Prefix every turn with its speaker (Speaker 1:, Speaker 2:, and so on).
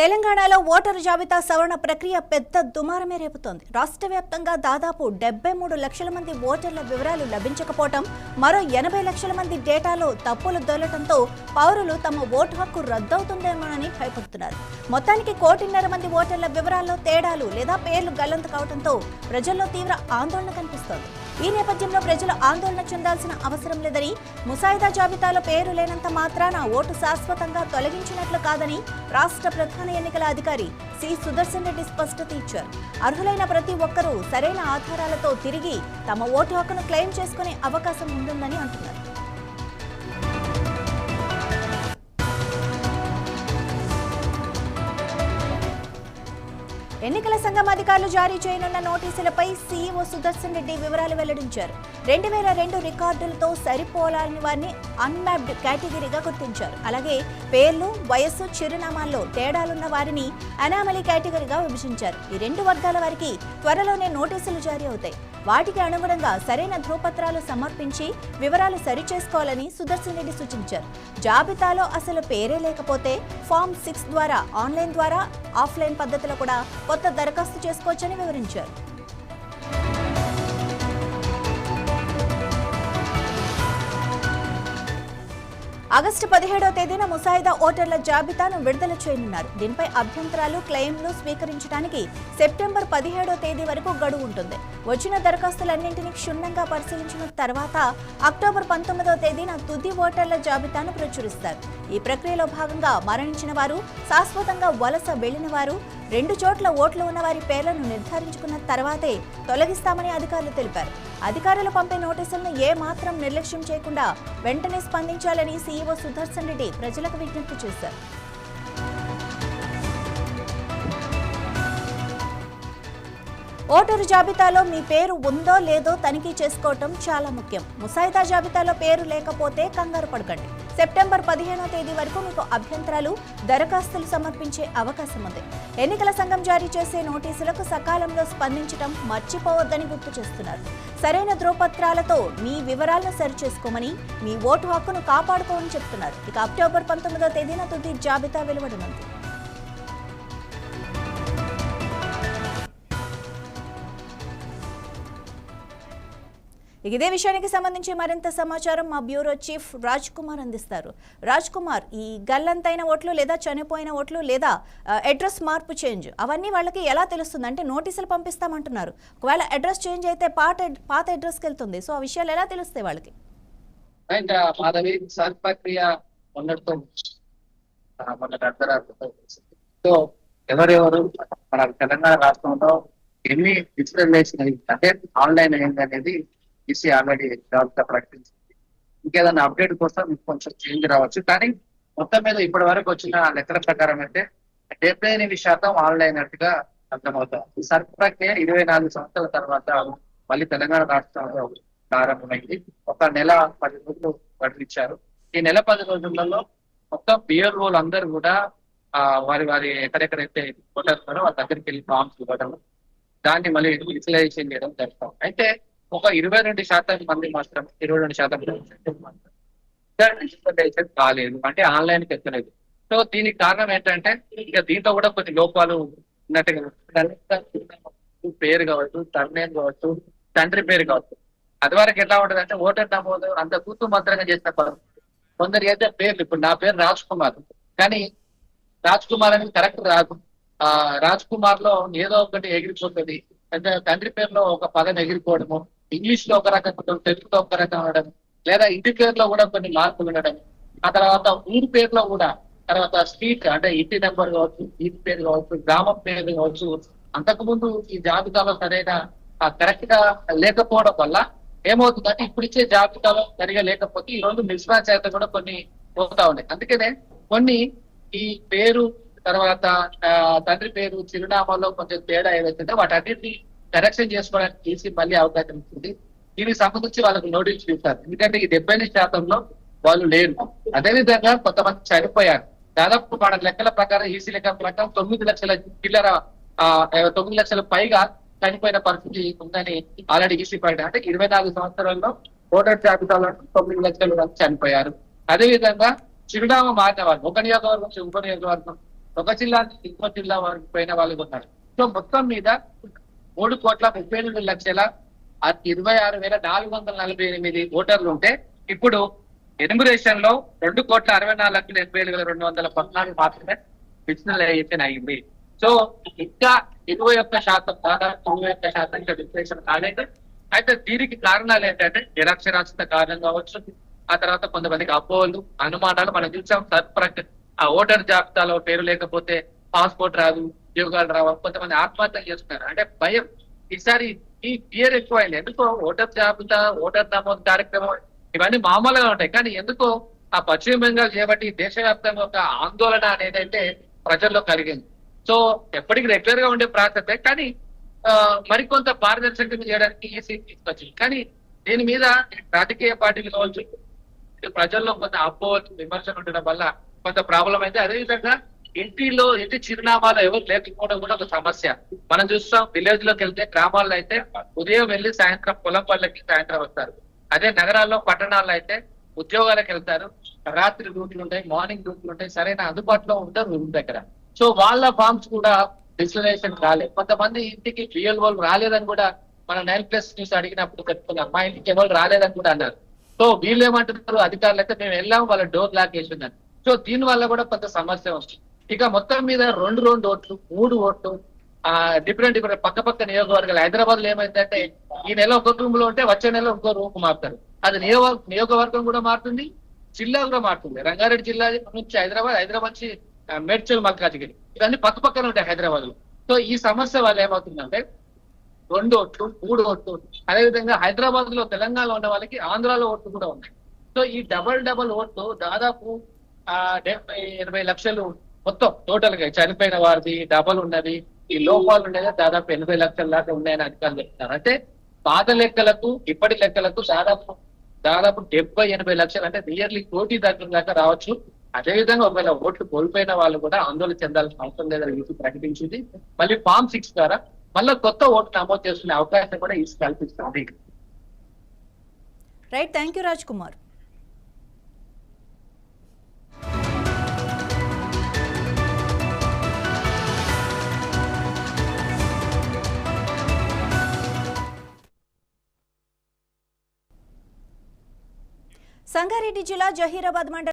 Speaker 1: తెలంగాణలో ఓటరు జాబితా సవరణ ప్రక్రియ పెద్ద దుమారమే రేపుతోంది. రాష్ట్ర వ్యాప్తంగా దాదాపు 73 లక్షల మంది ఓటర్ల వివరాలు లభించకపోవడం, మరో 80 లక్షల మంది డేటాలో తప్పులు దొరలటంతో పౌరులు తమ ఓటు హక్కు రద్దవుతుందేమోనని భయపడుతున్నారు. మొత్తానికి 1.5 మంది ఓటర్ల వివరాల్లో తేడాలు లేదా పేర్లు గల్లంతు కావడంతో ప్రజల్లో తీవ్ర ఆందోళన కనిపిస్తోంది. ఈ నేపథ్యంలో ప్రజలు ఆందోళన చెందాల్సిన అవసరం లేదని, ముసాయిదా జాబితాలో పేరు లేనంత మాత్రాన ఓటు శాశ్వతంగా తొలగించినట్లు కాదని రాష్ట్ర ప్రధాన ఎన్నికల అధికారి సి సుదర్శన్ రెడ్డి స్పష్టత ఇచ్చారు. అర్హులైన ప్రతి ఒక్కరూ సరైన ఆధారాలతో తిరిగి తమ ఓటు హక్కును క్లెయిమ్ చేసుకునే అవకాశం ఉంటుందని అంటున్నారు. ఎన్నికల సంఘం అధికారులు జారీ చేయనున్న నోటీసులపై సీఈఓ సుదర్శన్ రెడ్డి వివరాలు వెల్లడించారు. 2002 రికార్డులతో సరిపోలాలని వారిని అన్మ్యాప్డ్ కేటగిరీగా గుర్తించారు. అలాగే పేర్లు, వయస్సు, చిరునామాల్లో తేడాలున్న వారిని అనామలీ కేటగిరీగా విభజించారు. ఈ 2 వర్గాల వారికి త్వరలోనే నోటీసులు జారీ అవుతాయి. వాటికి అనుగుణంగా సరైన ధృవపత్రాలు సమర్పించి వివరాలు సరిచేసుకోవాలని సుదర్శన్ రెడ్డి సూచించారు. జాబితాలో అసలు పేరే లేకపోతే ఫామ్ 6 ద్వారా ఆన్లైన్ ద్వారా ఆఫ్లైన్ పద్ధతిలో కూడా కొత్త దరఖాస్తు చేసుకోవచ్చని వివరించారు. ఆగస్టు 17వ తేదీన ముసాయిదా ఓటర్ల జాబితాను విడుదల చేయనున్నారు. దీనిపై అభ్యంతరాలు, క్లెయిమ్లు స్వీకరించడానికి సెప్టెంబర్ 17వ తేదీ వరకు గడువు ఉంటుంది. వచ్చిన దరఖాస్తులన్నింటినీ క్షుణ్ణంగా పరిశీలించిన తర్వాత అక్టోబర్ 19వ తేదీన తుది ఓటర్ల జాబితాను ప్రచురిస్తారు. ఈ ప్రక్రియలో భాగంగా మరణించిన వారు, శాశ్వతంగా వలస వెళ్లిన వారు, 2 చోట్ల ఓట్లు ఉన్న వారి పేర్లను నిర్ధారించుకున్న తర్వాతే తొలగిస్తామని అధికారులు తెలిపారు. అధికారులు పంపే నోటీసులను ఏమాత్రం నిర్లక్ష్యం చేయకుండా వెంటనే స్పందించాలని సీఈఓ సుదర్శన్ రెడ్డి ప్రజలకు విజ్ఞప్తి చేశారు. ఓటరు జాబితాలో మీ పేరు ఉందో లేదో తనిఖీ చేసుకోవటం చాలా ముఖ్యం. ముసాయిదా జాబితాలో పేరు లేకపోతే కంగారు పడకండి. సెప్టెంబర్ 15వ తేదీ వరకు మీకు అభ్యంతరాలు, దరఖాస్తులు సమర్పించే అవకాశం ఉంది. ఎన్నికల సంఘం జారీ చేసే నోటీసులకు సకాలంలో స్పందించడం మర్చిపోవద్దని గుర్తు చేస్తున్నారు. సరైన ధృవపత్రాలతో మీ వివరాలను సరిచేసుకోమని, మీ ఓటు హక్కును కాపాడుకోమని చెప్తున్నారు. ఇక అక్టోబర్ 19వ తేదీన తుది జాబితా వెలువడనుంది. ఇదే విషయానికి సంబంధించి మరింత సమాచారం మా బ్యూరో చీఫ్ రాజ్ కుమార్ అందిస్తారు. రాజ్ కుమార్, ఈ గల్లంతైన ఓట్లు లేదా చనిపోయిన ఓట్లు లేదా అడ్రస్ మార్పు చేంజ్ అవన్నీ వాళ్ళకి ఎలా తెలుస్తుంది? అంటే నోటీసులు పంపిస్తామంటున్నారు, ఒకవేళ అడ్రస్ చేంజ్ అయితే పాత అడ్రస్కి వెళ్తుంది. సో ఆ విషయాలు ఎలా తెలుస్తాయి వాళ్ళకి?
Speaker 2: సో ఎవరెవరు మన తెలంగాణ రాష్ట్రంలో ఎన్ని డిజిటలైజేషన్ అంటే ఆన్లైన్ అయింది అనేది ఈసీ ఆల్రెడీ జాబితా ప్రకటించింది. ఇంకేదైనా అప్డేట్ కోసం కొంచెం చేంజ్ రావచ్చు, కానీ మొత్తం మీద ఇప్పటి వరకు వచ్చిన లెక్కల ప్రకారం అయితే 78% ఆన్లైన్ అట్టుగా అర్థమవుతాం. ఈ సర్ప్ ప్రక్రియ 24 సంవత్సరాల తర్వాత మళ్ళీ తెలంగాణ రాష్ట్రంలో ప్రారంభమైంది. ఒక నెల 10 రోజులు ప్రకటించారు. ఈ నెల 10 రోజులలో మొత్తం బిఆర్ఓలు అందరూ కూడా వారి ఎక్కడెక్కడైతే ఓటర్స్తారో వాళ్ళ దగ్గరికి వెళ్ళి ఫామ్స్ ఇవ్వడం, దాన్ని మళ్ళీ డిజిటలైజేషన్ చేయడం జరుగుతాం. అయితే ఒక 22% మంది మాత్రం 22% డిజిటలైజేషన్ కాలేదు, అంటే ఆన్లైన్ కి ఎక్కలేదు. సో దీనికి కారణం ఏంటంటే ఇక దీంతో కూడా కొన్ని లోపాలు ఉన్నట్టుగా, పేరు కావచ్చు, సర్నేమ్ కావచ్చు, తండ్రి పేరు కావచ్చు. అది వరకు ఎట్లా ఉంటుంది అంటే ఓటర్ నమోదు అంత కూతు మంత్రంగా చేసిన కొందరికి అయితే పేర్లు, ఇప్పుడు నా పేరు రాజ్ కుమార్, కానీ రాజ్ కుమార్ అనేది కరెక్ట్ రాదు. రాజ్ కుమార్ లో ఏదో ఒకటి ఎగిరిపోతుంది. అంటే తండ్రి పేరులో ఒక పదం ఎగిరిపోవడము, ఇంగ్లీష్ లో ఒక రకం, తెలుగులో ఒక రకం ఉండడం, లేదా ఇంటి పేరులో కూడా కొన్ని మార్పులు ఉండడం, ఆ తర్వాత ఊరి పేరులో కూడా, తర్వాత స్ట్రీట్ అంటే ఇంటి నెంబర్ కావచ్చు, ఇంటి పేరు కావచ్చు, గ్రామం పేరు కావచ్చు, అంతకుముందు ఈ జాబితాలో సరైన కరెక్ట్ గా లేకపోవడం వల్ల ఏమవుతుందంటే ఇప్పుడు ఇచ్చే జాబితాలో సరిగా లేకపోతే ఈ రోజు మిస్మ్యాచ్ అయితే కూడా కొన్ని పోతా ఉన్నాయి. అందుకనే కొన్ని ఈ పేరు తర్వాత తండ్రి పేరు, చిరునామాలో కొంచెం తేడా ఏదైతుందో వాటన్నిటిని కరెక్షన్ చేసుకోవడానికి తీసి మళ్ళీ అవకాశం ఇస్తుంది. దీనికి సంబంధించి వాళ్ళకి నోటీసులు ఇస్తారు, ఎందుకంటే ఈ 70% వాళ్ళు లేరు. అదేవిధంగా కొంతమంది చనిపోయారు. దాదాపు మన లెక్కల ప్రకారం ఈసీ లెక్కల ప్రకారం 9 లక్షల చిల్లర 9 లక్షల పైగా చనిపోయిన పరిస్థితి ఉందని ఆల్రెడీ ఈసీ ప్రకటన. అంటే 24 సంవత్సరాల్లో ఓటర్ జాబితాలో 9 లక్షల చనిపోయారు. అదేవిధంగా చిరునామా మారిన వాళ్ళు, ఒక నియోజకవర్గం నుంచి ఇంకో నియోజకవర్గం ఒక జిల్లా నుంచి ఇంకో జిల్లా వరకు పోయిన వాళ్ళు ఉన్నారు. సో మొత్తం మీద 3,38,26,448 ఓటర్లు ఉంటే ఇప్పుడు ఎన్యూమరేషన్ లో 2,64,84,214 మాత్రమే డిజిటలైజేషన్ అయింది. సో ఇంకా 21% దాదాపు 21% ఇంకా డిజిటలైజేషన్ కాలేదు. అయితే దీనికి కారణాలు ఏంటంటే నిరక్షరాస్యత కారణం కావచ్చు, ఆ తర్వాత కొంతమందికి అపోహలు, అనుమానాలు. మనం చూసాం ఆ ఓటర్ జాబితాలో పేరు లేకపోతే పాస్పోర్ట్ రాదు, ఉద్యోగాలు రావు, కొంతమంది ఆత్మహత్యలు చేస్తున్నారు. అంటే భయం. ఈసారి ఈ ఫియర్ ఎక్కువైంది. ఎందుకో ఓటర్ జాబితా, ఓటర్ నమోదు కార్యక్రమం ఇవన్నీ మామూలుగా ఉంటాయి, కానీ ఎందుకో ఆ పశ్చిమ బెంగాల్ చేయబట్టి దేశవ్యాప్తంగా ఒక ఆందోళన అనేది అయితే ప్రజల్లో కలిగింది. సో ఎప్పటికీ రెగ్యులర్ గా ఉండే ప్రాసెస్, కానీ మరికొంత పారదర్శకంగా చేయడానికి ఈ సీట్ తీసుకొచ్చింది. కానీ దీని మీద రాజకీయ పార్టీలు కావచ్చు, ప్రజల్లో కొంత అపోహలు, విమర్శలు ఉండడం వల్ల కొంత ప్రాబ్లం అయితే. అదేవిధంగా ఇంటి చిరునామాలో ఎవరు లేకపోవడం కూడా ఒక సమస్య. మనం చూస్తాం విలేజ్ లోకి వెళ్తే, గ్రామాల్లో అయితే ఉదయం వెళ్ళి సాయంత్రం పొలం పళ్ళకి సాయంత్రం వస్తారు. అదే నగరాల్లో, పట్టణాల్లో అయితే ఉద్యోగాలకు వెళ్తారు, రాత్రి డ్యూటీలు ఉంటాయి, మార్నింగ్ డ్యూటీలు ఉంటాయి, సరైన అందుబాటులో ఉండరు రూమ్ దగ్గర. సో వాళ్ళ ఫార్మ్స్ కూడా డిజిటలైజేషన్ రాలేదు. కొంతమంది ఇంటికి బిఎల్ఓలు రాలేదని కూడా మన 9+ న్యూస్ అడిగినప్పుడు చెప్తున్నారు, మా ఇంటికి ఎవరు రాలేదని కూడా అన్నారు. సో వీళ్ళు ఏమంటున్నారు, అధికారులు అయితే మేము వెళ్ళాము, వాళ్ళ డోర్ లాక్ వేసి ఉన్నారు. సో దీని వల్ల కూడా కొంత సమస్య వస్తుంది. ఇక మొత్తం మీద 2 ఓట్లు, 3 ఓట్లు డిఫరెంట్ పక్క నియోజకవర్గాలు. హైదరాబాద్ లో ఏమైందంటే ఈ నెల ఒక రూమ్ లో ఉంటే వచ్చే నెల ఇంకో రూమ్ మారుతారు. అది నియోజకవర్గం కూడా మారుతుంది, జిల్లా కూడా మారుతుంది. రంగారెడ్డి జిల్లా నుంచి హైదరాబాద్ నుంచి మేడ్చల్, మల్కాజిగిరి, ఇవన్నీ పక్కన ఉంటాయి హైదరాబాద్ లో. సో ఈ సమస్య వల్ల ఏమవుతుందంటే 2 ఓట్లు, 3 ఓట్లు. అదేవిధంగా హైదరాబాద్ లో, తెలంగాణలో ఉన్న వాళ్ళకి ఆంధ్రాలో ఓట్లు కూడా ఉన్నాయి. సో ఈ డబల్ ఓట్లు దాదాపు 70-80 లక్షలు మొత్తం టోటల్ గా చనిపోయిన వారిది డబల్ ఉన్నది, ఈ లోపాలు ఉండేది దాదాపు 80 లక్షల దాకా ఉన్నాయని అధికారులు చెప్తున్నారు. అంటే పాత లెక్కలకు ఇప్పటి లెక్కలకు దాదాపు 70-80 లక్షలు, అంటే నియర్లీ 1 కోటి దాకా రావచ్చు. అదేవిధంగా ఒకవేళ ఓట్లు కోల్పోయిన వాళ్ళు కూడా ఆందోళన చెందాల్సిన అవసరం లేదని ఈసీ ప్రకటించింది. మళ్ళీ Form 6 ద్వారా మళ్ళీ కొత్త ఓట్లు నమోదు చేసుకునే అవకాశం కూడా ఈసీ కల్పిస్తుంది.
Speaker 1: Right, thank you Raj Kumar. Sangareddy జిల్లా జహీరాబాద్ మండలం